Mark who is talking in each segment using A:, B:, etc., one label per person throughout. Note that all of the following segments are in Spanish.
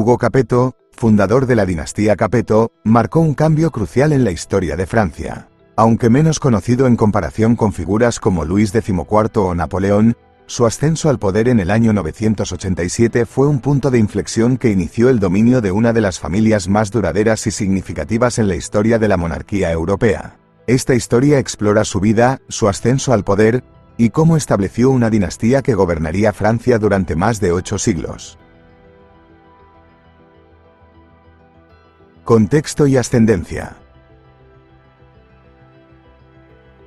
A: Hugo Capeto, fundador de la dinastía Capeto, marcó un cambio crucial en la historia de Francia. Aunque menos conocido en comparación con figuras como Luis XIV o Napoleón, su ascenso al poder en el año 987 fue un punto de inflexión que inició el dominio de una de las familias más duraderas y significativas en la historia de la monarquía europea. Esta historia explora su vida, su ascenso al poder, y cómo estableció una dinastía que gobernaría Francia durante más de 8 siglos. Contexto y ascendencia.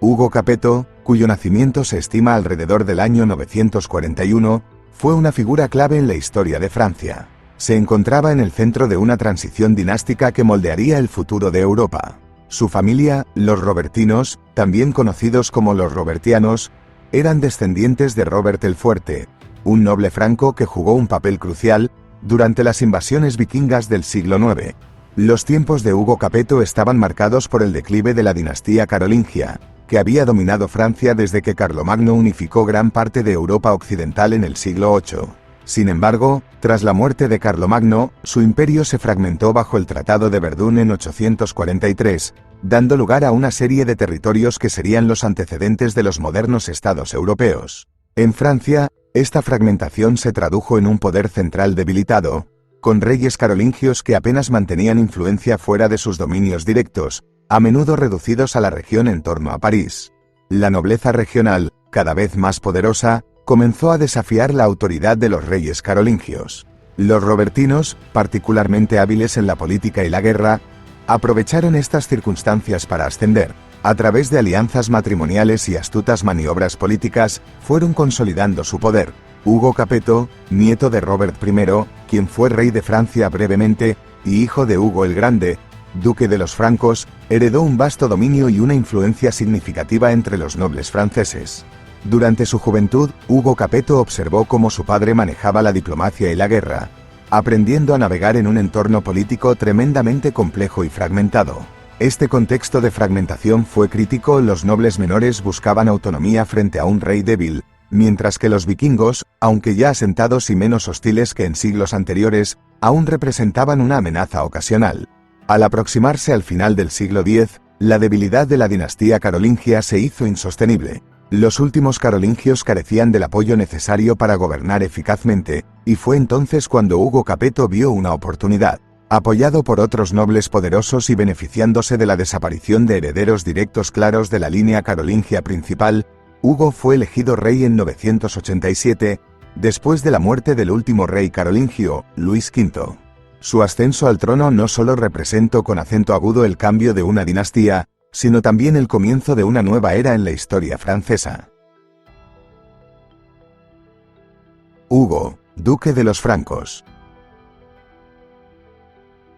A: Hugo Capeto, cuyo nacimiento se estima alrededor del año 941, fue una figura clave en la historia de Francia. Se encontraba en el centro de una transición dinástica que moldearía el futuro de Europa. Su familia, los Robertinos, también conocidos como los Robertianos, eran descendientes de Robert el Fuerte, un noble franco que jugó un papel crucial durante las invasiones vikingas del siglo IX. Los tiempos de Hugo Capeto estaban marcados por el declive de la dinastía carolingia, que había dominado Francia desde que Carlomagno unificó gran parte de Europa occidental en el siglo VIII. Sin embargo, tras la muerte de Carlomagno, su imperio se fragmentó bajo el Tratado de Verdún en 843, dando lugar a una serie de territorios que serían los antecedentes de los modernos estados europeos. En Francia, esta fragmentación se tradujo en un poder central debilitado, con reyes carolingios que apenas mantenían influencia fuera de sus dominios directos, a menudo reducidos a la región en torno a París. La nobleza regional, cada vez más poderosa, comenzó a desafiar la autoridad de los reyes carolingios. Los robertinos, particularmente hábiles en la política y la guerra, aprovecharon estas circunstancias para ascender. A través de alianzas matrimoniales y astutas maniobras políticas, fueron consolidando su poder. Hugo Capeto, nieto de Robert I, quien fue rey de Francia brevemente, y hijo de Hugo el Grande, duque de los francos, heredó un vasto dominio y una influencia significativa entre los nobles franceses. Durante su juventud, Hugo Capeto observó cómo su padre manejaba la diplomacia y la guerra, aprendiendo a navegar en un entorno político tremendamente complejo y fragmentado. Este contexto de fragmentación fue crítico. Los nobles menores buscaban autonomía frente a un rey débil, mientras que los vikingos, aunque ya asentados y menos hostiles que en siglos anteriores, aún representaban una amenaza ocasional. Al aproximarse al final del siglo X, la debilidad de la dinastía carolingia se hizo insostenible. Los últimos carolingios carecían del apoyo necesario para gobernar eficazmente, y fue entonces cuando Hugo Capeto vio una oportunidad. Apoyado por otros nobles poderosos y beneficiándose de la desaparición de herederos directos claros de la línea carolingia principal, Hugo fue elegido rey en 987, después de la muerte del último rey carolingio, Luis V. Su ascenso al trono no solo representó con acento agudo el cambio de una dinastía, sino también el comienzo de una nueva era en la historia francesa. Hugo, duque de los francos.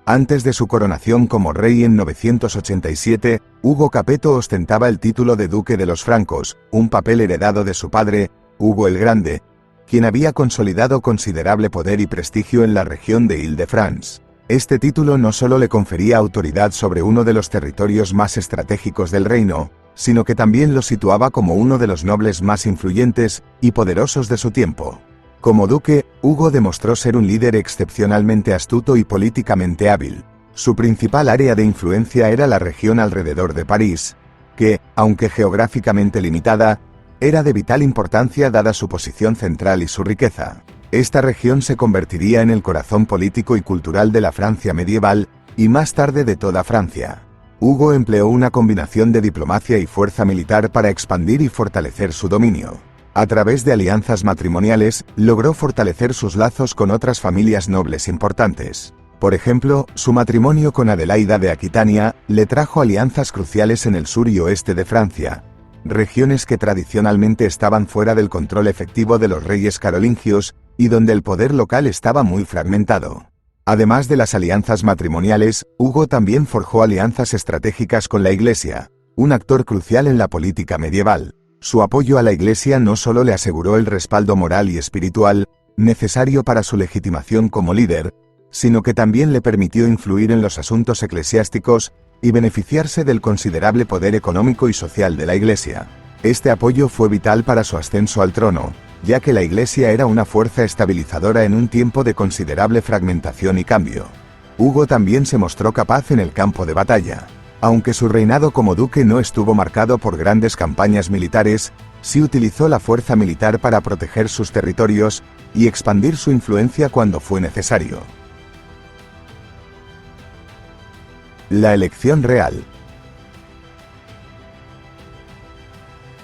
A: Antes de su coronación como rey en 987, Hugo Capeto ostentaba el título de duque de los francos, un papel heredado de su padre, Hugo el Grande, quien había consolidado considerable poder y prestigio en la región de Île-de-France. Este título no solo le confería autoridad sobre uno de los territorios más estratégicos del reino, sino que también lo situaba como uno de los nobles más influyentes y poderosos de su tiempo. Como duque, Hugo demostró ser un líder excepcionalmente astuto y políticamente hábil. Su principal área de influencia era la región alrededor de París, que, aunque geográficamente limitada, era de vital importancia dada su posición central y su riqueza. Esta región se convertiría en el corazón político y cultural de la Francia medieval, y más tarde de toda Francia. Hugo empleó una combinación de diplomacia y fuerza militar para expandir y fortalecer su dominio. A través de alianzas matrimoniales, logró fortalecer sus lazos con otras familias nobles importantes. Por ejemplo, su matrimonio con Adelaida de Aquitania le trajo alianzas cruciales en el sur y oeste de Francia, regiones que tradicionalmente estaban fuera del control efectivo de los reyes carolingios y donde el poder local estaba muy fragmentado. Además de las alianzas matrimoniales, Hugo también forjó alianzas estratégicas con la Iglesia, un actor crucial en la política medieval. Su apoyo a la Iglesia no solo le aseguró el respaldo moral y espiritual necesario para su legitimación como líder, sino que también le permitió influir en los asuntos eclesiásticos y beneficiarse del considerable poder económico y social de la Iglesia. Este apoyo fue vital para su ascenso al trono, ya que la Iglesia era una fuerza estabilizadora en un tiempo de considerable fragmentación y cambio. Hugo también se mostró capaz en el campo de batalla. Aunque su reinado como duque no estuvo marcado por grandes campañas militares, sí utilizó la fuerza militar para proteger sus territorios y expandir su influencia cuando fue necesario. La elección real.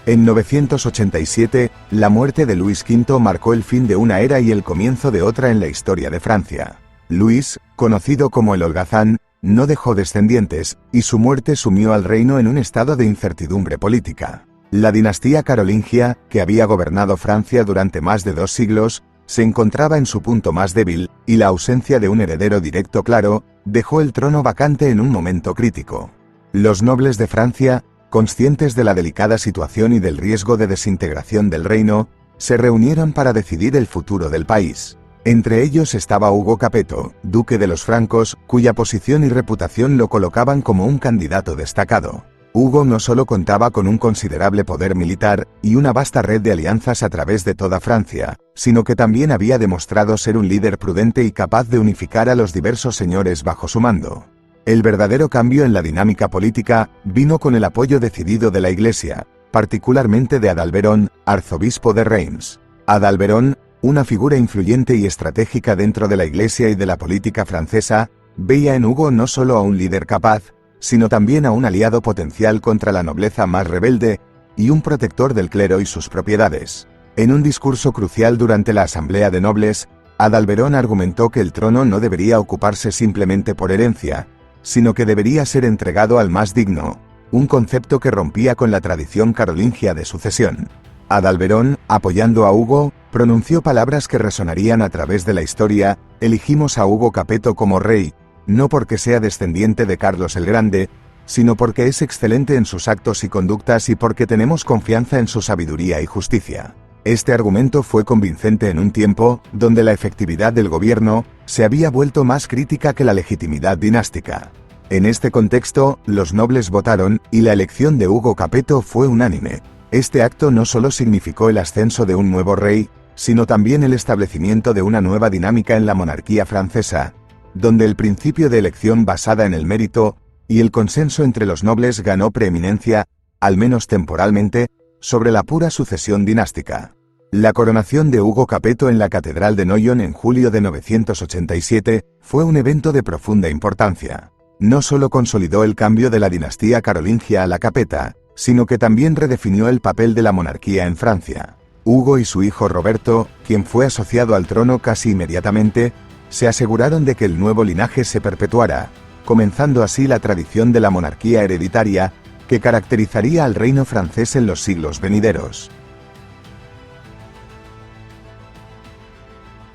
A: En 987, la muerte de Luis V marcó el fin de una era y el comienzo de otra en la historia de Francia. Luis, conocido como el holgazán, no dejó descendientes, y su muerte sumió al reino en un estado de incertidumbre política. La dinastía carolingia, que había gobernado Francia durante más de 2 siglos, se encontraba en su punto más débil, y la ausencia de un heredero directo claro, dejó el trono vacante en un momento crítico. Los nobles de Francia, conscientes de la delicada situación y del riesgo de desintegración del reino, se reunieron para decidir el futuro del país. Entre ellos estaba Hugo Capeto, duque de los francos, cuya posición y reputación lo colocaban como un candidato destacado. Hugo no solo contaba con un considerable poder militar y una vasta red de alianzas a través de toda Francia, sino que también había demostrado ser un líder prudente y capaz de unificar a los diversos señores bajo su mando. El verdadero cambio en la dinámica política vino con el apoyo decidido de la Iglesia, particularmente de Adalberón, arzobispo de Reims. Adalberón, una figura influyente y estratégica dentro de la Iglesia y de la política francesa, veía en Hugo no solo a un líder capaz, sino también a un aliado potencial contra la nobleza más rebelde, y un protector del clero y sus propiedades. En un discurso crucial durante la Asamblea de Nobles, Adalberón argumentó que el trono no debería ocuparse simplemente por herencia, sino que debería ser entregado al más digno, un concepto que rompía con la tradición carolingia de sucesión. Adalberón, apoyando a Hugo, pronunció palabras que resonarían a través de la historia: elegimos a Hugo Capeto como rey, no porque sea descendiente de Carlos el Grande, sino porque es excelente en sus actos y conductas y porque tenemos confianza en su sabiduría y justicia. Este argumento fue convincente en un tiempo donde la efectividad del gobierno se había vuelto más crítica que la legitimidad dinástica. En este contexto, los nobles votaron, y la elección de Hugo Capeto fue unánime. Este acto no solo significó el ascenso de un nuevo rey, sino también el establecimiento de una nueva dinámica en la monarquía francesa, donde el principio de elección basada en el mérito y el consenso entre los nobles ganó preeminencia, al menos temporalmente, sobre la pura sucesión dinástica. La coronación de Hugo Capeto en la Catedral de Noyon en julio de 987 fue un evento de profunda importancia. No solo consolidó el cambio de la dinastía carolingia a la Capeta, sino que también redefinió el papel de la monarquía en Francia. Hugo y su hijo Roberto, quien fue asociado al trono casi inmediatamente, se aseguraron de que el nuevo linaje se perpetuara, comenzando así la tradición de la monarquía hereditaria, que caracterizaría al reino francés en los siglos venideros.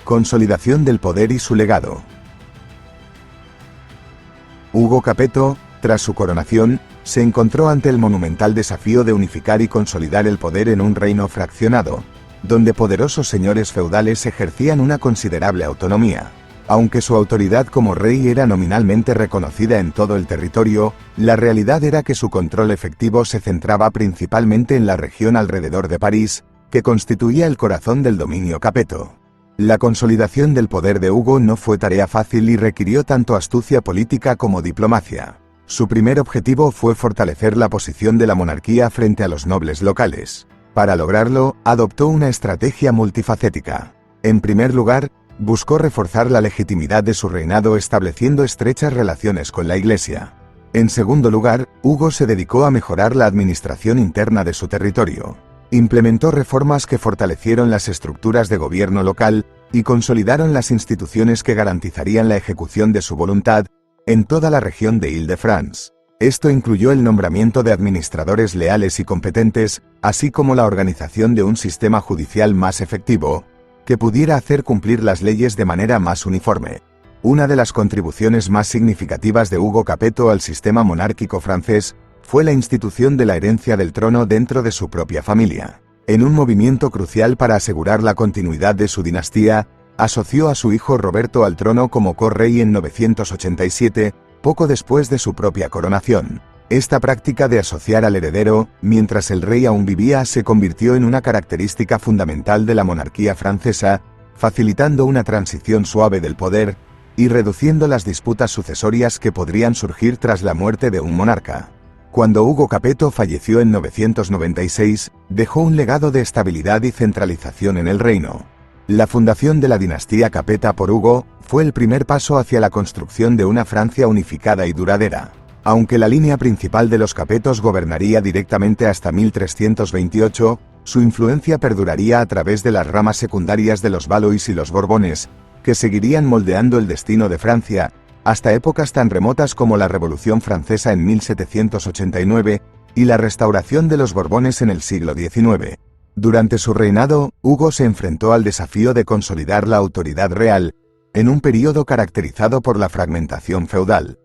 A: Consolidación del poder y su legado. Hugo Capeto, tras su coronación, se encontró ante el monumental desafío de unificar y consolidar el poder en un reino fraccionado, donde poderosos señores feudales ejercían una considerable autonomía. Aunque su autoridad como rey era nominalmente reconocida en todo el territorio, la realidad era que su control efectivo se centraba principalmente en la región alrededor de París, que constituía el corazón del dominio Capeto. La consolidación del poder de Hugo no fue tarea fácil y requirió tanto astucia política como diplomacia. Su primer objetivo fue fortalecer la posición de la monarquía frente a los nobles locales. Para lograrlo, adoptó una estrategia multifacética. En primer lugar, buscó reforzar la legitimidad de su reinado estableciendo estrechas relaciones con la Iglesia. En segundo lugar, Hugo se dedicó a mejorar la administración interna de su territorio. Implementó reformas que fortalecieron las estructuras de gobierno local y consolidaron las instituciones que garantizarían la ejecución de su voluntad en toda la región de Île-de-France. Esto incluyó el nombramiento de administradores leales y competentes, así como la organización de un sistema judicial más efectivo, que pudiera hacer cumplir las leyes de manera más uniforme. Una de las contribuciones más significativas de Hugo Capeto al sistema monárquico francés fue la institución de la herencia del trono dentro de su propia familia. En un movimiento crucial para asegurar la continuidad de su dinastía, asoció a su hijo Roberto al trono como correy en 987, poco después de su propia coronación. Esta práctica de asociar al heredero, mientras el rey aún vivía, se convirtió en una característica fundamental de la monarquía francesa, facilitando una transición suave del poder y reduciendo las disputas sucesorias que podrían surgir tras la muerte de un monarca. Cuando Hugo Capeto falleció en 996, dejó un legado de estabilidad y centralización en el reino. La fundación de la dinastía Capeta por Hugo fue el primer paso hacia la construcción de una Francia unificada y duradera. Aunque la línea principal de los Capetos gobernaría directamente hasta 1328, su influencia perduraría a través de las ramas secundarias de los Valois y los Borbones, que seguirían moldeando el destino de Francia, hasta épocas tan remotas como la Revolución Francesa en 1789 y la restauración de los Borbones en el siglo XIX. Durante su reinado, Hugo se enfrentó al desafío de consolidar la autoridad real, en un período caracterizado por la fragmentación feudal.